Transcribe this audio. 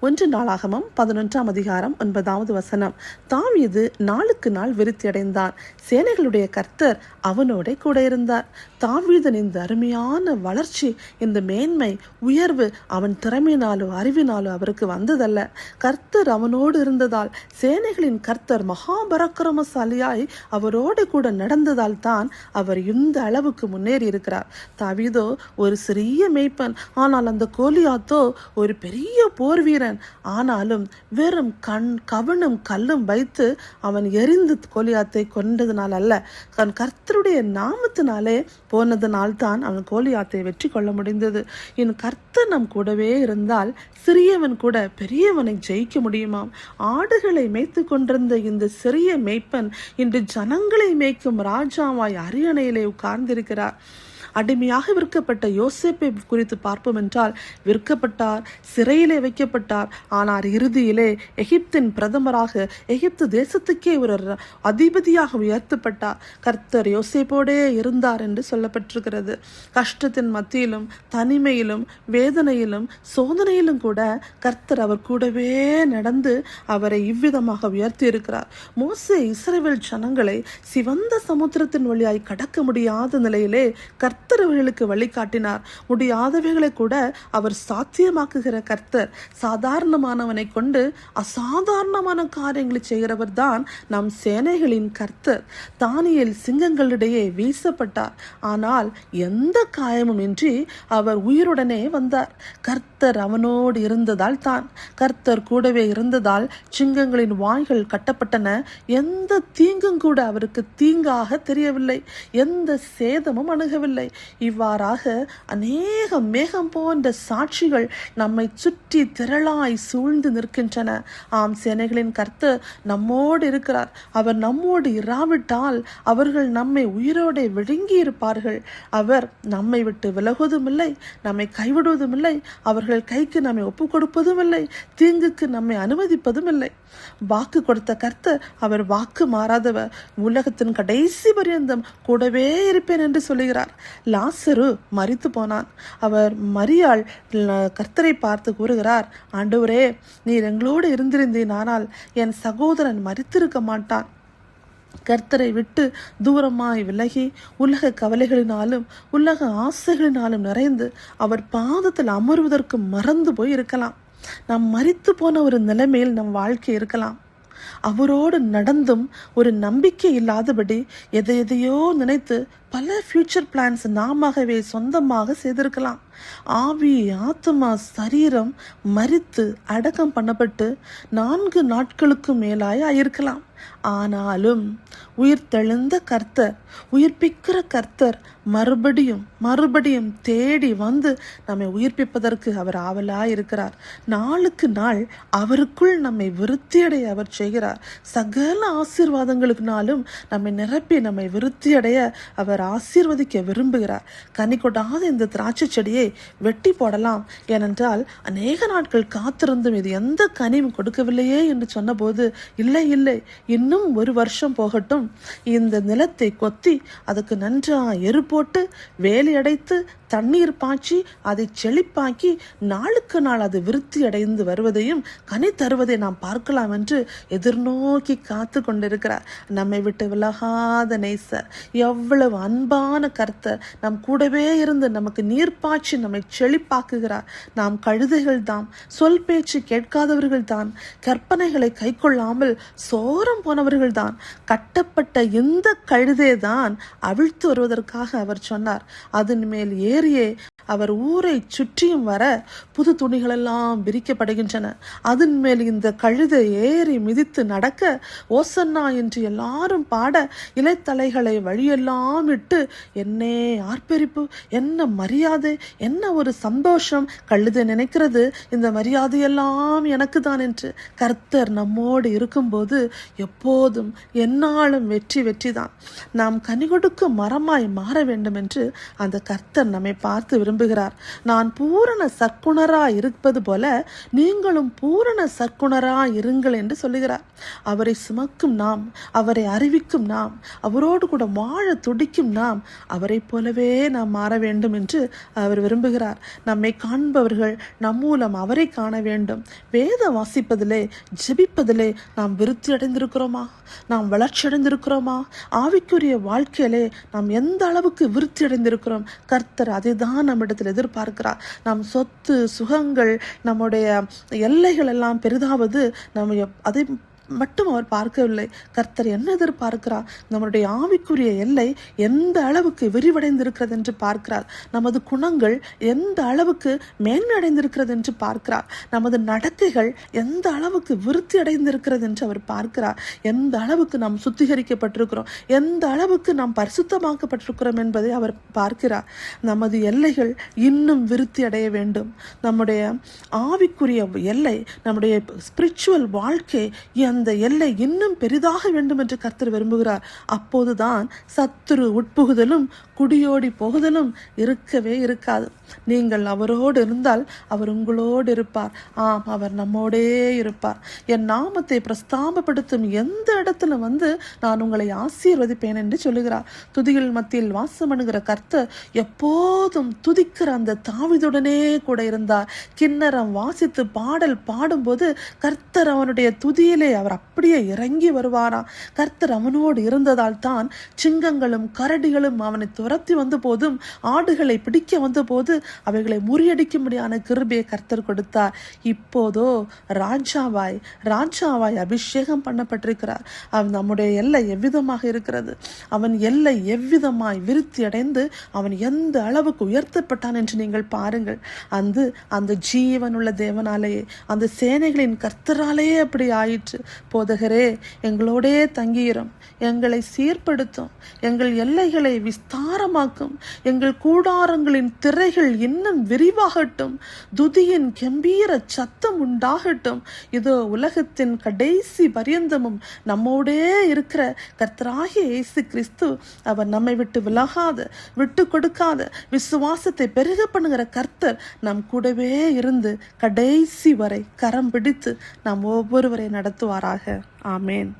1 நாளாகமம் 11ஆம் அதிகாரம் 9வது வசனம். தாவீது நாளுக்கு நாள் விருத்தியடைந்தான், சேனைகளுடைய கர்த்தர் அவனோட கூட இருந்தார். தாவீதன் இந்த அருமையான வளர்ச்சி, இந்த மேன்மை, உயர்வு அவன் திறமையினாலோ அறிவினாலோ அவருக்கு வந்ததல்ல. கர்த்தர் அவனோடு இருந்ததால், சேனைகளின் கர்த்தர் மகாபராக்கிரமசாலியாய் அவரோடு கூட நடந்ததால் தான் அவர் இந்த அளவுக்கு முன்னேறி இருக்கிறார். தாவீதோ ஒரு சிறிய மேய்ப்பன், ஆனால் அந்த கோலியாத்தோ ஒரு பெரிய போர் வீரன். ஆனாலும் வெறும் கவனும் கல்லும் வைத்து அவன் எரிந்து கோலியாத்தை கொண்டதுனால் அல்ல, கர்த்தருடைய நாமத்தினாலே போனதனால்தான் அவன் கோலியாத்தை வெற்றி கொள்ள முடிந்தது. என் கர்த்தர் நம் கூடவே இருந்தால் சிறியவன் கூட பெரியவனை ஜெயிக்க முடியுமாம். ஆடுகளை மேய்த்து கொண்டிருந்த இந்த சிறிய மேய்ப்பன் இன்று ஜனங்களை மேய்க்கும் ராஜாவாய் அரியணையிலே உட்கார்ந்திருக்கிறார். அடிமையாக விற்கப்பட்ட யோசேப்பை குறித்து பார்ப்போம் என்றால், விற்கப்பட்டார், சிறையிலே வைக்கப்பட்டார். ஆனால் இறுதியிலே எகிப்தின் பிரதமராக, எகிப்து தேசத்துக்கே ஒரு அதிபதியாக உயர்த்தப்பட்டார். கர்த்தர் யோசேப்போடே இருந்தார் என்று சொல்லப்பட்டிருக்கிறது. கஷ்டத்தின் மத்தியிலும், தனிமையிலும், வேதனையிலும், சோதனையிலும் கூட கர்த்தர் அவர் கூடவே நடந்து அவரை இவ்விதமாக உயர்த்தி இருக்கிறார். மோசே இஸ்ரவேல் ஜனங்களை சிவந்த சமுத்திரத்தின் வழியாய் கடக்க முடியாத நிலையிலே கர்த்தர் அவர்களுக்கு வழிகாட்டினார். முடியாதவைகளை கூட அவர் சாத்தியமாக்குகிற கர்த்தர். சாதாரணமானவனை கொண்டு அசாதாரணமான காரியங்களை செய்கிறவர் தான் நம் சேனைகளின் கர்த்தர். தானியேல் சிங்கங்களிடையே வீசப்பட்டார், ஆனால் எந்த காயமும் இன்றி அவர் உயிருடனே வந்தார். கர்த்தர் அவனோடு இருந்ததால் தான், கர்த்தர் கூடவே இருந்ததால் சிங்கங்களின் வாய்கள் கட்டப்பட்டன. எந்த தீங்கும் கூட அவருக்கு தீங்காக தெரியவில்லை, எந்த சேதமும் அணுகவில்லை. இவ்வாறாக அநேக மேகம் போன்ற சாட்சிகள் நம்மை சுற்றி திரளாய் சூழ்ந்து நிற்கின்றன. ஆம், சேனைகளின் கர்த்தர் நம்மோடு இருக்கிறார். அவர் நம்மோடு இராவிட்டால் அவர்கள் நம்மை உயிரோடு விழுங்கி இருப்பார்கள். அவர் நம்மை விட்டு விலகுவதும் இல்லை, நம்மை கைவிடுவதும் இல்லை, அவர்கள் கைக்கு நம்மை ஒப்பு கொடுப்பதும் இல்லை, தீங்குக்கு நம்மை அனுமதிப்பதும் இல்லை. வாக்கு கொடுத்த கர்த்தர் அவர் வாக்கு மாறாதவர். உலகத்தின் கடைசி பரியந்தம் கூடவே இருப்பேன் என்று சொல்லுகிறார். லாசரு மரித்து போனான். அவர் மரியாள் கர்த்தரை பார்த்து கூறுகிறார், ஆண்டவரே, நீர் எங்களோடு இருந்திருந்தீனால் என் சகோதரன் மரித்திருக்க மாட்டான். கர்த்தரை விட்டு தூரமாய் விலகி உலக கவலைகளினாலும் உலக ஆசைகளினாலும் நிறைந்து அவர் பாதத்தில் அமர்வதற்கு மறந்து போய் இருக்கலாம். நாம் மரித்து போன ஒரு நிலைமையில் நம் வாழ்க்கை இருக்கலாம். அவரோடு நடந்தும் ஒரு நம்பிக்கை இல்லாதபடி எதையோ நினைத்து பல ஃபியூச்சர் பிளான்ஸ் நாமவே சொந்தமாக செய்திருக்கலாம். ஆவி, ஆத்மா, சரீரம் மரித்து அடக்கம் பண்ணப்பட்டு 4 நாட்களுக்கு மேலாய் ஆயிருக்கலாம். ஆனாலும் உயிர் தெழுந்த கர்த்தர், உயிர்ப்பிக்கிற கர்த்தர் மறுபடியும் தேடி வந்து நம்மை உயிர்ப்பிப்பதற்கு அவர் ஆவலாய் இருக்கிறார். நாளுக்கு நாள் அவருக்குள் நம்மை விருத்தியடைய அவர் செய்கிறார். சகல ஆசீர்வாதங்களுக்குனாலும் நம்மை நிரப்பி நம்மை விருத்தியடைய அவர் ஆசீர்வதிக்க விரும்புகிறார். கனி கொடாத இந்த திராட்சை செடியை வெட்டி போடலாம், ஏனென்றால் அநேக நாட்கள் காத்திருந்தும் இது எந்த கனியும் கொடுக்கவில்லையே என்று சொன்னபோது, இல்லை, இன்னும் 1 வருஷம் போகட்டும், இந்த நிலத்தை கொத்தி அதுக்கு நன்றா எரு போட்டு வேலி அடைத்து தண்ணீர் பாய்ச்சி அதை செழிப்பாக்கி நாளுக்கு நாள் அது விருத்தி அடைந்து வருவதையும் கனி தருவதை நாம் பார்க்கலாம் என்று எதிர்நோக்கி காத்து கொண்டிருக்கிறார். நம்மை விட்டு விலகாத நேசர், எவ்வளவு அன்பான கர்த்தர், நம் கூடவே இருந்து நமக்கு நீர் பாய்ச்சி நம்மை செழிப்பாக்குகிறார். நாம் கழுதைகள் தான், சொல் பேச்சு கேட்காதவர்கள் தான், கற்பனைகளை கை கொள்ளாமல் சோரம் போனவர்கள் தான். கட்டப்பட்ட இந்த கழுதை தான் அவிழ்த்து வருவதற்காக அவர் சொன்னார். அதன் மேல் ஏறியே அவர் ஊரை சுற்றியும் வர புது துணிகளெல்லாம் விரிக்கப்படுகின்றன. அதன் மேல் இந்த கழுதை ஏறி மிதித்து நடக்க ஓசன்னா என்று எல்லாரும் பாட இலைத்தலைகளை வழியெல்லாம் இட்டு என்னே ஆர்ப்பரிப்பு, என்ன மரியாதை, என்ன ஒரு சந்தோஷம். கழுதை நினைக்கிறது இந்த மரியாதையெல்லாம் எனக்கு தான் என்று. கர்த்தர் நம்மோடு இருக்கும்போது எப்போதும் எந்நாளும் வெற்றி தான். நாம் கனி கொடுக்கும் மரமாய் மாற வேண்டும் என்று அந்த கர்த்தர் நம்மை நம்மை பார்த்து விரும்புகிறார். நான் பூரண சற்குணரா இருப்பது போல நீங்களும் பூரண சற்குணரா இருங்கள் என்று சொல்லுகிறார். அவரை சுமக்கும் நாம், அவரை அறிவிக்கும் நாம், அவரோடு கூட வாழ துடிக்கும் நாம் அவரை போலவே நாம் மாற வேண்டும் என்று அவர் விரும்புகிறார். நம்மை காண்பவர்கள் நம் மூலம் அவரை காண வேண்டும். வேதம் வாசிப்பதிலே, ஜெபிப்பதிலே நாம் விருத்தி அடைந்திருக்கிறோமா? நாம் வளர்ச்சி அடைந்திருக்கிறோமா? ஆவிக்குரிய வாழ்க்கையிலே நாம் எந்த அளவுக்கு விருத்தி அடைந்திருக்கிறோம்? கர்த்தர் அதை தான் நம்மிடத்தில் எதிர்பார்க்கிறார். நம் சொத்து சுகங்கள், நம்முடைய எல்லைகள் எல்லாம் பெரிதாவது நம்ம அதை மட்டும் அவர் பார்க்கவில்லை. கர்த்தர் என்ன எதிர்பார்க்கிறார்? நம்முடைய ஆவிக்குரிய எல்லை எந்த அளவுக்கு விரிவடைந்திருக்கிறது என்று பார்க்கிறார். நமது குணங்கள் எந்த அளவுக்கு மேன்மை அடைந்திருக்கிறது என்று பார்க்கிறார். நமது நடத்தைகள் எந்த அளவுக்கு விருத்தி அடைந்திருக்கிறது என்று அவர் பார்க்கிறார். எந்த அளவுக்கு நாம் சுத்திகரிக்கப்பட்டிருக்கிறோம், எந்த அளவுக்கு நாம் பரிசுத்தமாக்கப்பட்டிருக்கிறோம் என்பதை அவர் பார்க்கிறார். நமது எல்லைகள் இன்னும் விருத்தி அடைய வேண்டும். நம்முடைய ஆவிக்குரிய எல்லை, நம்முடைய ஸ்பிரிச்சுவல் வாழ்க்கை, அந்த எல்லை இன்னும் பெரிதாக வேண்டும் என்று கர்த்தர் விரும்புகிறார். அப்போதுதான் சத்துரு உட்புகுதலும் குடியோடி போகுதலும் இருக்கவே இருக்காது. நீங்கள் அவரோடு இருந்தால் அவர் உங்களோடு இருப்பார். ஆம், அவர் நம்மோடே இருப்பார். என் நாமத்தை பிரஸ்தாபப்படுத்தும் எந்த இடத்துல நான் உங்களை ஆசீர்வதிப்பேன் என்று சொல்லுகிறார். துதிகள் மத்தியில் வாசம் பண்ணுகிற கர்த்தர் எப்போதும் துதிக்கிற அந்த தாவீதுடனே கூட இருந்தார். கிண்ணறம் வாசித்து பாடல் பாடும்போது கர்த்தர் அவனுடைய துதியிலே அவர் அப்படியே இறங்கி வருவாராம். கர்த்தர் அவனோடு இருந்ததால் தான் சிங்கங்களும் கரடிகளும் அவனை துரத்தி வந்த போதும், ஆடுகளை பிடிக்க வந்த போது அவைகளை முறியடிக்கும்படியான கிருபையை கர்த்தர் கொடுத்தார். இப்போதோ ராஜாவாய் அபிஷேகம் பண்ணப்பட்டிருக்கிறார். அவன் நம்முடைய எல்லை எவ்விதமாக இருக்கிறது? அவன் எல்லை எவ்விதமாய் விருத்தி அடைந்து அவன் எந்த அளவுக்கு உயர்த்தப்பட்டான் என்று நீங்கள் பாருங்கள். அந்த ஜீவனுள்ள தேவனாலேயே, அந்த சேனைகளின் கர்த்தராலேயே அப்படி ஆயிற்று. போதகரே, எங்களோடே தங்கியிரும், எங்களை சீர்படுத்தும், எங்கள் எல்லைகளை விஸ்தாரமாக்கும், எங்கள் கூடாரங்களின் திரைகள் இன்னும் விரிவாகட்டும், துதியின் கம்பீர சத்தம் உண்டாகட்டும். இதோ உலகத்தின் கடைசி பரியந்தமும் நம்மோடே இருக்கிற கர்த்தராகிய இயேசு கிறிஸ்து, அவர் நம்மை விட்டு விலகாத, விட்டு கொடுக்காத, விசுவாசத்தை பெருக பண்ணுகிற கர்த்தர் நம் கூடவே இருந்து கடைசி வரை கரம் பிடித்து நாம் ஒவ்வொருவரை நடத்துவாராக. ஆமேன்.